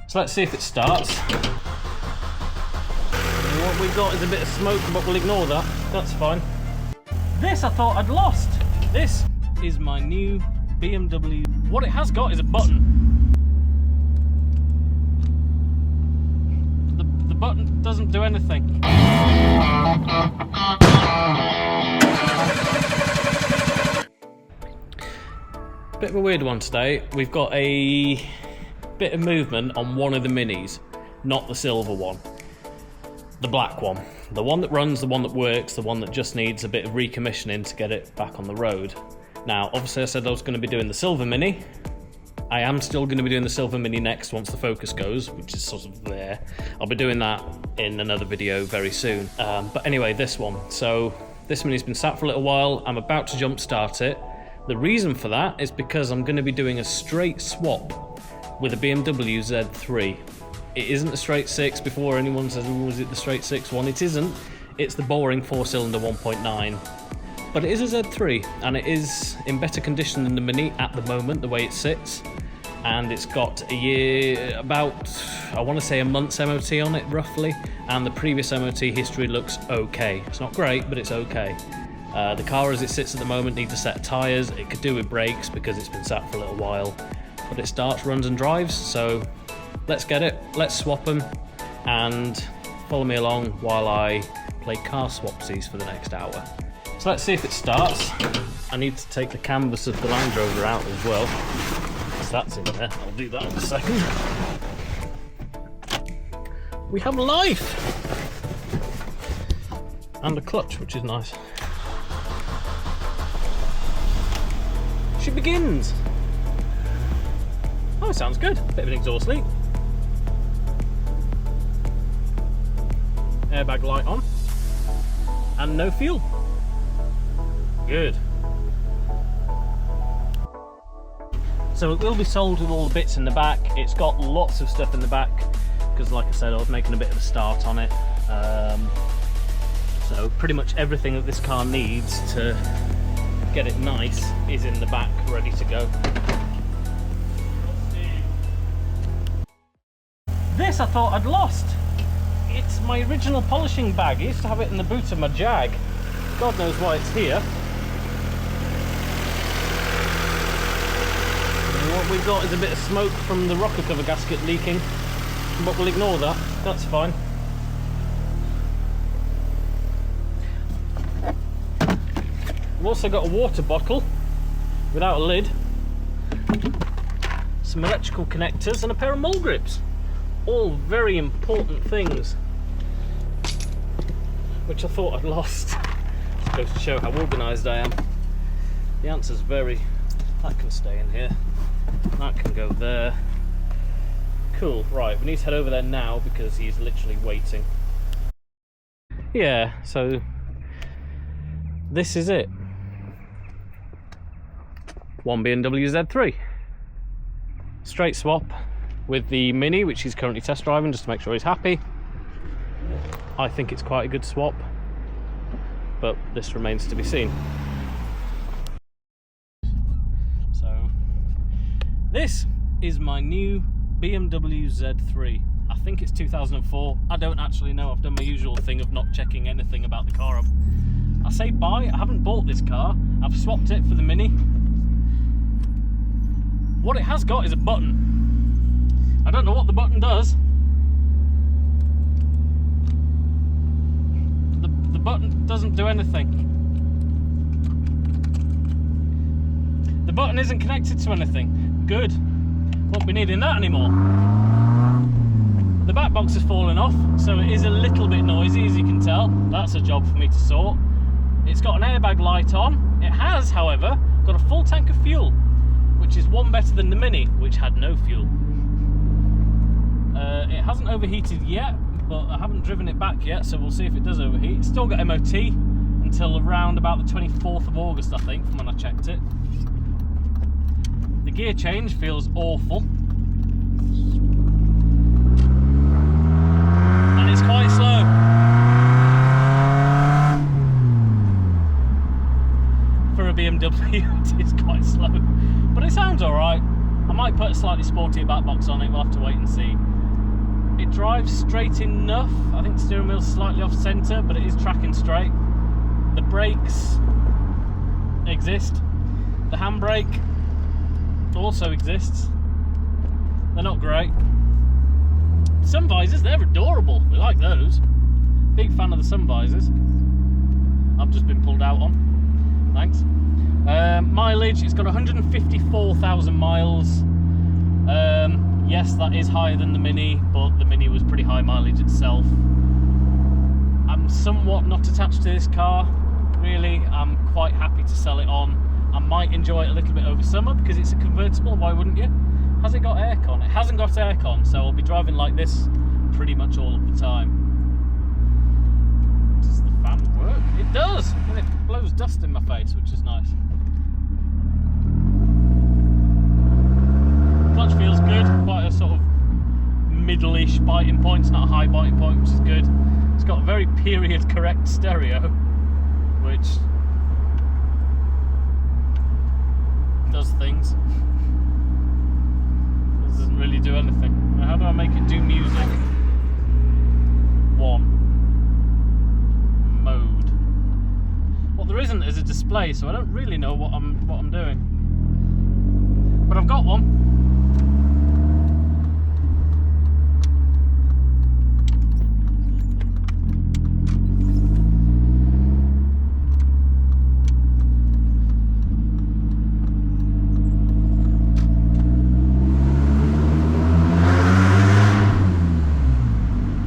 So let's see if it starts. What we got is a bit of smoke, but we'll ignore that. That's fine. This I thought I'd lost. This is my new BMW. What it has got is a button. The button doesn't do anything. Bit of a weird one today. We've got a bit of movement on one of the minis, not the silver one. The black one. The one that runs, the one that works, the one that just needs a bit of recommissioning to get it back on the road. Now, obviously I said I was going to be doing the silver mini. I am still going to be doing the silver mini next once the focus goes, which is sort of there. I'll be doing that in another video very soon. But anyway, this one. So this mini's been sat for a little while. I'm about to jump start it. The reason for that is because I'm going to be doing a straight swap with a BMW Z3. It isn't the straight 6 before anyone says, oh, is it the straight 6 one? It isn't. It's the boring 4-cylinder 1.9. But it is a Z3, and it is in better condition than the Mini at the moment, the way it sits. And it's got a year, about, I want to say a month's MOT on it, roughly. And the previous MOT history looks okay. It's not great, but it's okay. The car as it sits at the moment needs a set of tyres. It could do with brakes because it's been sat for a little while. But it starts, runs and drives, so let's get it, let's swap them, and follow me along while I play car swapsies for the next hour. So let's see if it starts. I need to take the canvas of the Land Rover out as well, because that's in there. I'll do that in a second. We have life! And a clutch, which is nice. She begins! Oh, it sounds good. Bit of an exhaust leak. Airbag light on. And no fuel. Good. So it will be sold with all the bits in the back. It's got lots of stuff in the back because, like I said, I was making a bit of a start on it. So pretty much everything that this car needs to get it nice is in the back, ready to go. This I thought I'd lost. It's my original polishing bag. I used to have it in the boot of my Jag. God knows why it's here. And what we've got is a bit of smoke from the rocker cover gasket leaking, but we'll ignore that. That's fine. I've also got a water bottle without a lid, some electrical connectors and a pair of mole grips. All very important things, which I thought I'd lost. Just goes to show how organised I am. The answer's very... That can stay in here. That can go there. Cool, right, we need to head over there now because he's literally waiting. Yeah, so this is it. One BMW Z3. Straight swap with the Mini, which he's currently test driving just to make sure he's happy. I think it's quite a good swap, but this remains to be seen. So this is my new BMW Z3. I think it's 2004. I don't actually know. I've done my usual thing of not checking anything about the car. I say buy. I haven't bought this car. I've swapped it for the Mini. What it has got is a button. I don't know what the button does. The button doesn't do anything. The button isn't connected to anything. Good. Won't be needing that anymore. The back box has fallen off, so it is a little bit noisy, as you can tell. That's a job for me to sort. It's got an airbag light on. It has, however, got a full tank of fuel, which is one better than the Mini, which had no fuel. It hasn't overheated yet, but I haven't driven it back yet, so we'll see if it does overheat. It's still got MOT until around about the 24th of August, I think, from when I checked it. The gear change feels awful. And it's quite slow. For a BMW, it is quite slow. But it sounds alright. I might put a slightly sportier back box on it, we'll have to wait and see. It drives straight enough. I think the steering wheel's slightly off centre, but it is tracking straight. The brakes exist. The handbrake also exists. They're not great. Sun visors, they're adorable. We like those. Big fan of the sun visors. I've just been pulled out on. Thanks. Mileage, it's got 154,000 miles. Yes, that is higher than the Mini, but the Mini was pretty high mileage itself. I'm somewhat not attached to this car, really. I'm quite happy to sell it on. I might enjoy it a little bit over summer because it's a convertible, why wouldn't you? Has it got aircon? It hasn't got aircon, so I'll be driving like this pretty much all of the time. Does the fan work? It does! And it blows dust in my face, which is nice. Clutch feels good, quite a sort of middle-ish biting point. It's not a high biting point, which is good. It's got a very period correct stereo, which does things. Doesn't really do anything. Now, how do I make it do music? One. Mode. What there isn't is a display, so I don't really know what I'm doing. But I've got one.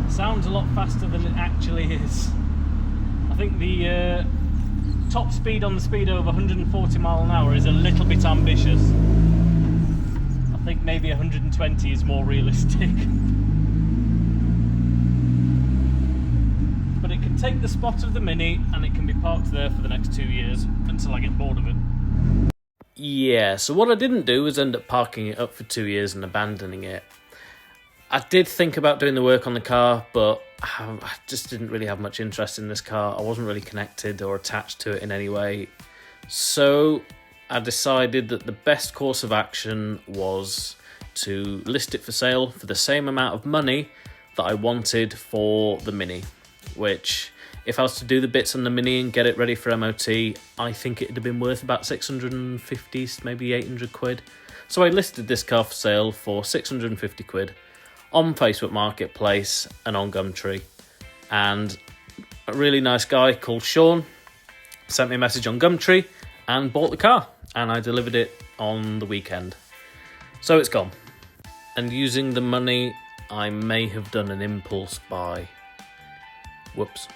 Sounds a lot faster than it actually is. I think the top speed on the Speedo of 140 mile an hour is a little bit ambitious. I think maybe 120 is more realistic. But it can take the spot of the Mini and it can be parked there for the next 2 years until I get bored of it. Yeah, so what I didn't do was end up parking it up for 2 years and abandoning it. I did think about doing the work on the car, but I just didn't really have much interest in this car. I wasn't really connected or attached to it in any way. So I decided that the best course of action was to list it for sale for the same amount of money that I wanted for the Mini, which, if I was to do the bits on the Mini and get it ready for MOT, I think it'd have been worth about 650, maybe 800 quid. So I listed this car for sale for 650 quid. On Facebook Marketplace and on Gumtree. And a really nice guy called Sean sent me a message on Gumtree and bought the car. And I delivered it on the weekend. So it's gone. And using the money, I may have done an impulse buy. Whoops.